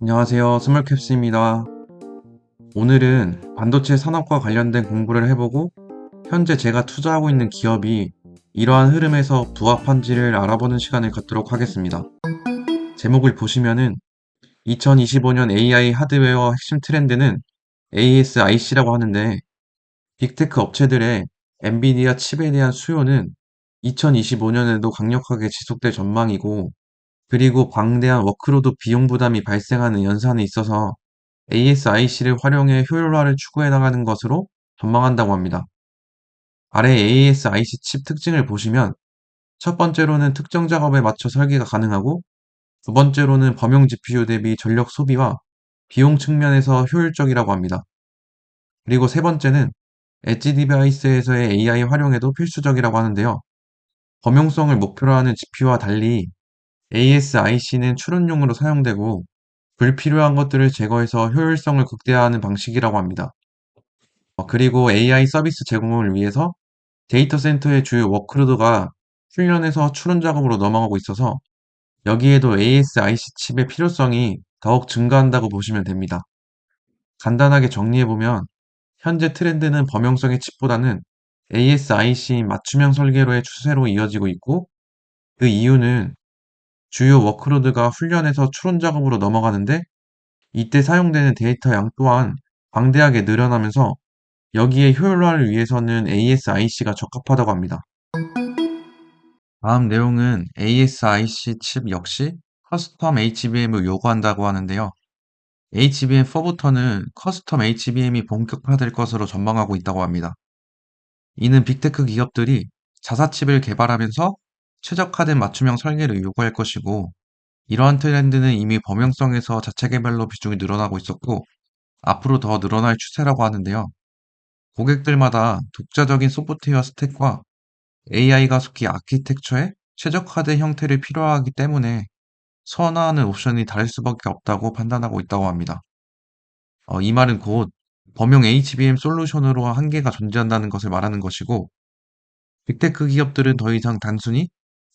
안녕하세요. 스몰캡스입니다. 오늘은 반도체 산업과 관련된 공부를 해보고 현재 제가 투자하고 있는 기업이 이러한 흐름에서 부합한지를 알아보는 시간을 갖도록 하겠습니다. 제목을 보시면은 2025년 AI 하드웨어 핵심 트렌드는 ASIC라고 하는데 빅테크 업체들의 엔비디아 칩에 대한 수요는 2025년에도 강력하게 지속될 전망이고 그리고 방대한 워크로드 비용 부담이 발생하는 연산에 있어서 ASIC를 활용해 효율화를 추구해 나가는 것으로 전망한다고 합니다. 아래 ASIC 칩 특징을 보시면 첫 번째로는 특정 작업에 맞춰 설계가 가능하고 두 번째로는 범용 GPU 대비 전력 소비와 비용 측면에서 효율적이라고 합니다. 그리고 세 번째는 엣지 디바이스에서의 AI 활용에도 필수적이라고 하는데요. 범용성을 목표로 하는 GPU와 달리 ASIC는 추론용으로 사용되고 불필요한 것들을 제거해서 효율성을 극대화하는 방식이라고 합니다. 그리고 AI 서비스 제공을 위해서 데이터 센터의 주요 워크로드가 훈련에서 추론 작업으로 넘어가고 있어서 여기에도 ASIC 칩의 필요성이 더욱 증가한다고 보시면 됩니다. 간단하게 정리해보면 현재 트렌드는 범용성의 칩보다는 ASIC 맞춤형 설계로의 추세로 이어지고 있고 그 이유는 주요 워크로드가 훈련에서 추론 작업으로 넘어가는데 이때 사용되는 데이터 양 또한 방대하게 늘어나면서 여기에 효율화를 위해서는 ASIC가 적합하다고 합니다. 다음 내용은 ASIC 칩 역시 커스텀 HBM을 요구한다고 하는데요. HBM4부터는 커스텀 HBM이 본격화될 것으로 전망하고 있다고 합니다. 이는 빅테크 기업들이 자사칩을 개발하면서 최적화된 맞춤형 설계를 요구할 것이고, 이러한 트렌드는 이미 범용성에서 자체 개발로 비중이 늘어나고 있었고, 앞으로 더 늘어날 추세라고 하는데요. 고객들마다 독자적인 소프트웨어 스택과 AI가 속히 아키텍처에 최적화된 형태를 필요하기 때문에 선호하는 옵션이 다를 수밖에 없다고 판단하고 있다고 합니다. 이 말은 곧 범용 HBM 솔루션으로 한계가 존재한다는 것을 말하는 것이고, 빅테크 기업들은 더 이상 단순히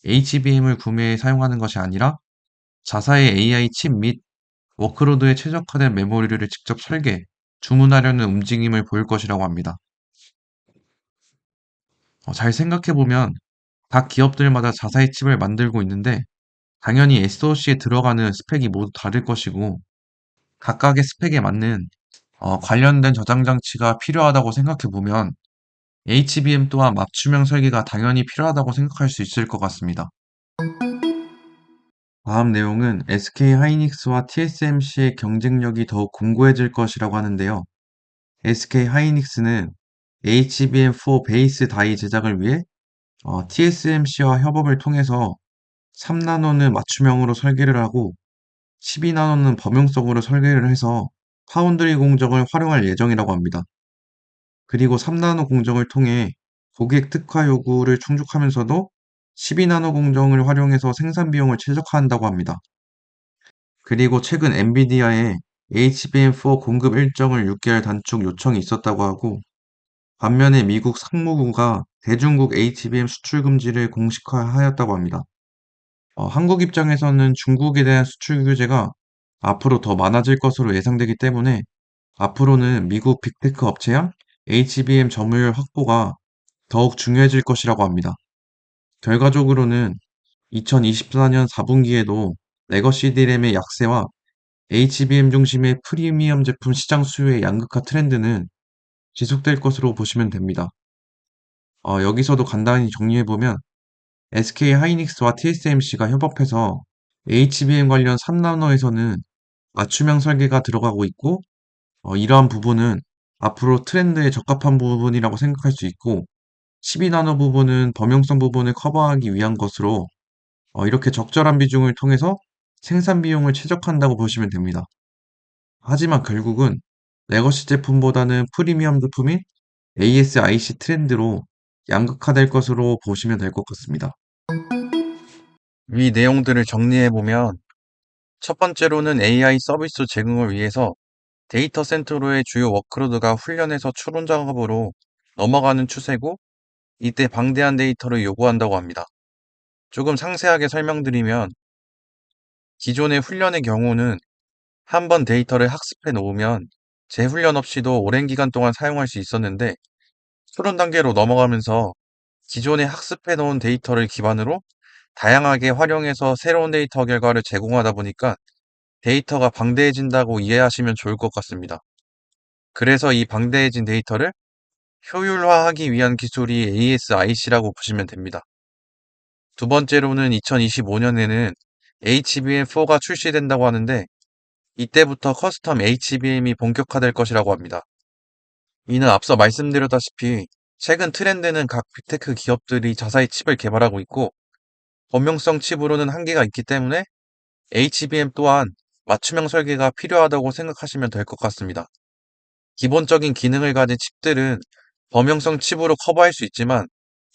HBM을 구매해 사용하는 것이 아니라 자사의 AI 칩 및 워크로드에 최적화된 메모리를 직접 설계, 주문하려는 움직임을 보일 것이라고 합니다. 잘 생각해보면 각 기업들마다 자사의 칩을 만들고 있는데 당연히 SoC에 들어가는 스펙이 모두 다를 것이고 각각의 스펙에 맞는 관련된 저장 장치가 필요하다고 생각해보면 HBM 또한 맞춤형 설계가 당연히 필요하다고 생각할 수 있을 것 같습니다. 다음 내용은 SK 하이닉스와 TSMC의 경쟁력이 더욱 공고해질 것이라고 하는데요. SK 하이닉스는 HBM4 베이스 다이 제작을 위해 TSMC와 협업을 통해서 3나노는 맞춤형으로 설계를 하고 12나노는 범용성으로 설계를 해서 파운드리 공정을 활용할 예정이라고 합니다. 그리고 3나노 공정을 통해 고객 특화 요구를 충족하면서도 12나노 공정을 활용해서 생산 비용을 최적화한다고 합니다. 그리고 최근 엔비디아에 HBM4 공급 일정을 6개월 단축 요청이 있었다고 하고 반면에 미국 상무부가 대중국 HBM 수출 금지를 공식화하였다고 합니다. 한국 입장에서는 중국에 대한 수출 규제가 앞으로 더 많아질 것으로 예상되기 때문에 앞으로는 미국 빅테크 업체양 HBM 점유율 확보가 더욱 중요해질 것이라고 합니다. 결과적으로는 2024년 4분기에도 레거시 D램의 약세와 HBM 중심의 프리미엄 제품 시장 수요의 양극화 트렌드는 지속될 것으로 보시면 됩니다. 여기서도 간단히 정리해보면 SK 하이닉스와 TSMC가 협업해서 HBM 관련 3나노에서는 맞춤형 설계가 들어가고 있고, 이러한 부분은 앞으로 트렌드에 적합한 부분이라고 생각할 수 있고, 12나노 부분은 범용성 부분을 커버하기 위한 것으로, 이렇게 적절한 비중을 통해서 생산 비용을 최적화한다고 보시면 됩니다. 하지만 결국은 레거시 제품보다는 프리미엄 제품인 ASIC 트렌드로 양극화될 것으로 보시면 될 것 같습니다. 위 내용들을 정리해보면 첫 번째로는 AI 서비스 제공을 위해서 데이터 센터로의 주요 워크로드가 훈련에서 추론 작업으로 넘어가는 추세고 이때 방대한 데이터를 요구한다고 합니다. 조금 상세하게 설명드리면 기존의 훈련의 경우는 한 번 데이터를 학습해 놓으면 재훈련 없이도 오랜 기간 동안 사용할 수 있었는데 토론 단계로 넘어가면서 기존에 학습해 놓은 데이터를 기반으로 다양하게 활용해서 새로운 데이터 결과를 제공하다 보니까 데이터가 방대해진다고 이해하시면 좋을 것 같습니다. 그래서 이 방대해진 데이터를 효율화하기 위한 기술이 ASIC라고 보시면 됩니다. 두 번째로는 2025년에는 HBM4가 출시된다고 하는데 이때부터 커스텀 HBM이 본격화될 것이라고 합니다. 이는 앞서 말씀드렸다시피 최근 트렌드는 각 빅테크 기업들이 자사의 칩을 개발하고 있고 범용성 칩으로는 한계가 있기 때문에 HBM 또한 맞춤형 설계가 필요하다고 생각하시면 될 것 같습니다. 기본적인 기능을 가진 칩들은 범용성 칩으로 커버할 수 있지만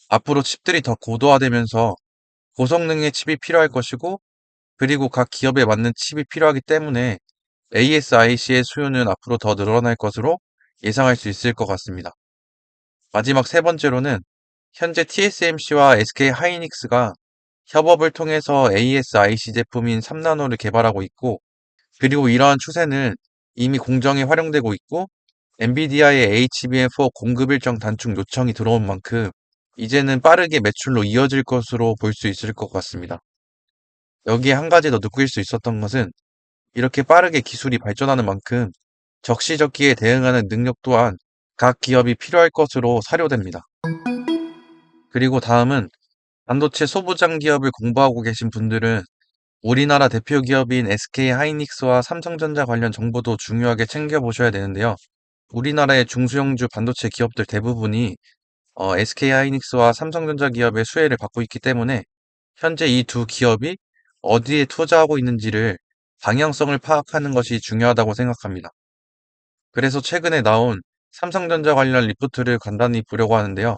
앞으로 칩들이 더 고도화되면서 고성능의 칩이 필요할 것이고 그리고 각 기업에 맞는 칩이 필요하기 때문에 ASIC의 수요는 앞으로 더 늘어날 것으로 예상할 수 있을 것 같습니다. 마지막 세 번째로는 현재 TSMC와 SK 하이닉스가 협업을 통해서 ASIC 제품인 3나노를 개발하고 있고 그리고 이러한 추세는 이미 공정에 활용되고 있고 엔비디아의 HBM4 공급 일정 단축 요청이 들어온 만큼 이제는 빠르게 매출로 이어질 것으로 볼 수 있을 것 같습니다. 여기에 한 가지 더 느낄 수 있었던 것은 이렇게 빠르게 기술이 발전하는 만큼 적시적기에 대응하는 능력 또한 각 기업이 필요할 것으로 사료됩니다. 그리고 다음은 반도체 소부장 기업을 공부하고 계신 분들은 우리나라 대표 기업인 SK 하이닉스와 삼성전자 관련 정보도 중요하게 챙겨보셔야 되는데요. 우리나라의 중소형주 반도체 기업들 대부분이 SK 하이닉스와 삼성전자 기업의 수혜를 받고 있기 때문에 현재 이 두 기업이 어디에 투자하고 있는지를 방향성을 파악하는 것이 중요하다고 생각합니다. 그래서 최근에 나온 삼성전자 관련 리포트를 간단히 보려고 하는데요.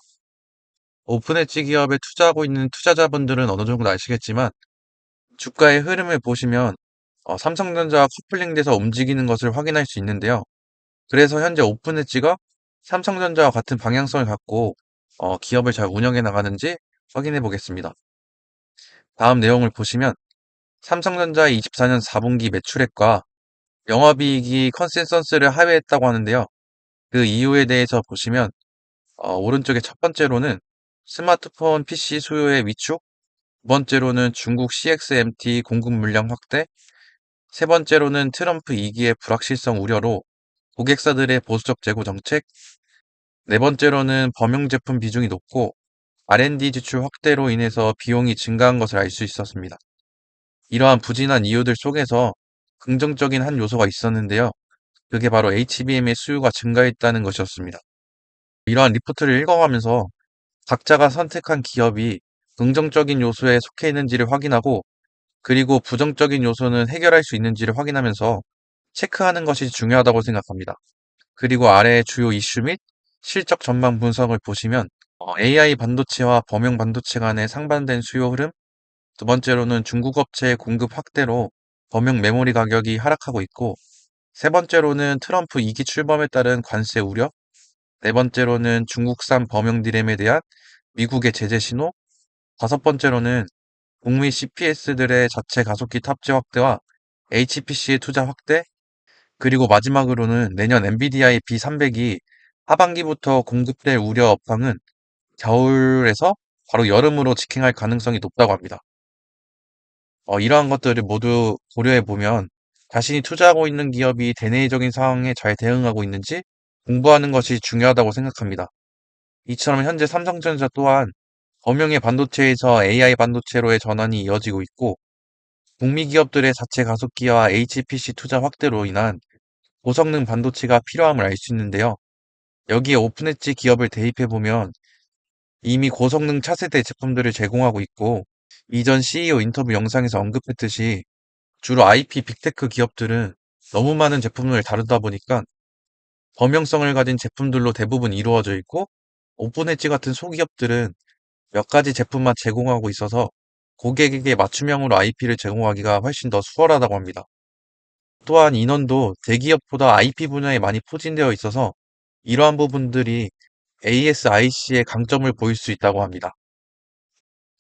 오픈엣지 기업에 투자하고 있는 투자자분들은 어느 정도 아시겠지만 주가의 흐름을 보시면 삼성전자와 커플링돼서 움직이는 것을 확인할 수 있는데요. 그래서 현재 오픈엣지가 삼성전자와 같은 방향성을 갖고 기업을 잘 운영해 나가는지 확인해 보겠습니다. 다음 내용을 보시면 삼성전자의 24년 4분기 매출액과 영업이익이 컨센서스를 하회했다고 하는데요. 그 이유에 대해서 보시면 오른쪽에 첫 번째로는 스마트폰 PC 수요의 위축, 두 번째로는 중국 CXMT 공급 물량 확대, 세 번째로는 트럼프 2기의 불확실성 우려로 고객사들의 보수적 재고 정책, 네 번째로는 범용 제품 비중이 높고 R&D 지출 확대로 인해서 비용이 증가한 것을 알 수 있었습니다. 이러한 부진한 이유들 속에서 긍정적인 한 요소가 있었는데요. 그게 바로 HBM의 수요가 증가했다는 것이었습니다. 이러한 리포트를 읽어가면서 각자가 선택한 기업이 긍정적인 요소에 속해 있는지를 확인하고 그리고 부정적인 요소는 해결할 수 있는지를 확인하면서 체크하는 것이 중요하다고 생각합니다. 그리고 아래의 주요 이슈 및 실적 전망 분석을 보시면 AI 반도체와 범용 반도체 간의 상반된 수요 흐름, 두 번째로는 중국 업체의 공급 확대로 범용 메모리 가격이 하락하고 있고, 세 번째로는 트럼프 2기 출범에 따른 관세 우려, 네 번째로는 중국산 범용 디램에 대한 미국의 제재 신호, 다섯 번째로는 북미 CPS들의 자체 가속기 탑재 확대와 HPC의 투자 확대, 그리고 마지막으로는 내년 엔비디아의 B300이 하반기부터 공급될 우려 업황은 겨울에서 바로 여름으로 직행할 가능성이 높다고 합니다. 이러한 것들을 모두 고려해 보면 자신이 투자하고 있는 기업이 대내적인 상황에 잘 대응하고 있는지 공부하는 것이 중요하다고 생각합니다. 이처럼 현재 삼성전자 또한 범용의 반도체에서 AI 반도체로의 전환이 이어지고 있고 북미 기업들의 자체 가속기와 HPC 투자 확대로 인한 고성능 반도체가 필요함을 알 수 있는데요. 여기에 오픈엣지 기업을 대입해 보면 이미 고성능 차세대 제품들을 제공하고 있고 이전 CEO 인터뷰 영상에서 언급했듯이 주로 IP 빅테크 기업들은 너무 많은 제품을 다루다 보니까 범용성을 가진 제품들로 대부분 이루어져 있고 오픈엣지 같은 소기업들은 몇 가지 제품만 제공하고 있어서 고객에게 맞춤형으로 IP를 제공하기가 훨씬 더 수월하다고 합니다. 또한 인원도 대기업보다 IP 분야에 많이 포진되어 있어서 이러한 부분들이 ASIC의 강점을 보일 수 있다고 합니다.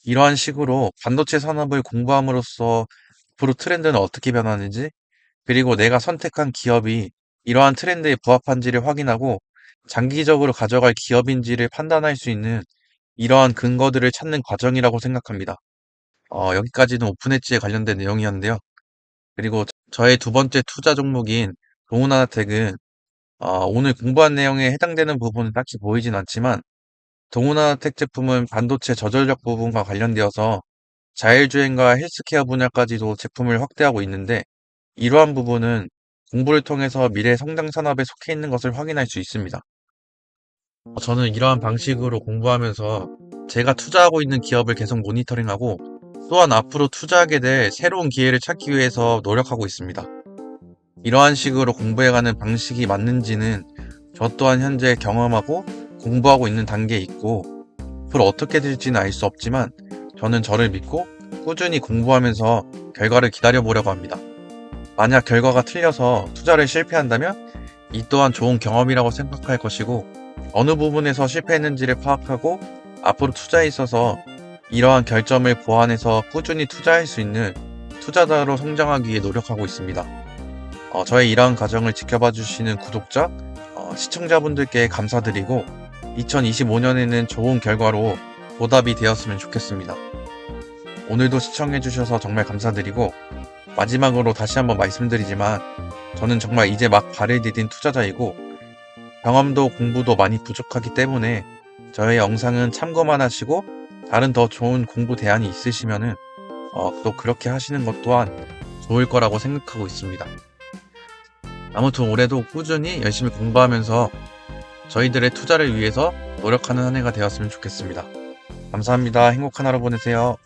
이러한 식으로 반도체 산업을 공부함으로써 앞으로 트렌드는 어떻게 변하는지 그리고 내가 선택한 기업이 이러한 트렌드에 부합한지를 확인하고 장기적으로 가져갈 기업인지를 판단할 수 있는 이러한 근거들을 찾는 과정이라고 생각합니다. 여기까지는 오픈엣지에 관련된 내용이었는데요. 그리고 저의 두 번째 투자 종목인 동훈하나텍은 오늘 공부한 내용에 해당되는 부분은 딱히 보이진 않지만 동훈하나텍 제품은 반도체 저전력 부분과 관련되어서 자율주행과 헬스케어 분야까지도 제품을 확대하고 있는데 이러한 부분은 공부를 통해서 미래 성장 산업에 속해 있는 것을 확인할 수 있습니다. 저는 이러한 방식으로 공부하면서 제가 투자하고 있는 기업을 계속 모니터링하고 또한 앞으로 투자하게 될 새로운 기회를 찾기 위해서 노력하고 있습니다. 이러한 식으로 공부해가는 방식이 맞는지는 저 또한 현재 경험하고 공부하고 있는 단계에 있고 앞으로 어떻게 될지는 알 수 없지만 저는 저를 믿고 꾸준히 공부하면서 결과를 기다려보려고 합니다. 만약 결과가 틀려서 투자를 실패한다면 이 또한 좋은 경험이라고 생각할 것이고 어느 부분에서 실패했는지를 파악하고 앞으로 투자에 있어서 이러한 결점을 보완해서 꾸준히 투자할 수 있는 투자자로 성장하기 위해 노력하고 있습니다. 저의 이러한 과정을 지켜봐 주시는 구독자, 시청자분들께 감사드리고 2025년에는 좋은 결과로 보답이 되었으면 좋겠습니다. 오늘도 시청해 주셔서 정말 감사드리고 마지막으로 다시 한번 말씀드리지만 저는 정말 이제 막 발을 디딘 투자자이고 경험도 공부도 많이 부족하기 때문에 저의 영상은 참고만 하시고 다른 더 좋은 공부 대안이 있으시면은 또 그렇게 하시는 것 또한 좋을 거라고 생각하고 있습니다. 아무튼 올해도 꾸준히 열심히 공부하면서 저희들의 투자를 위해서 노력하는 한 해가 되었으면 좋겠습니다. 감사합니다. 행복한 하루 보내세요.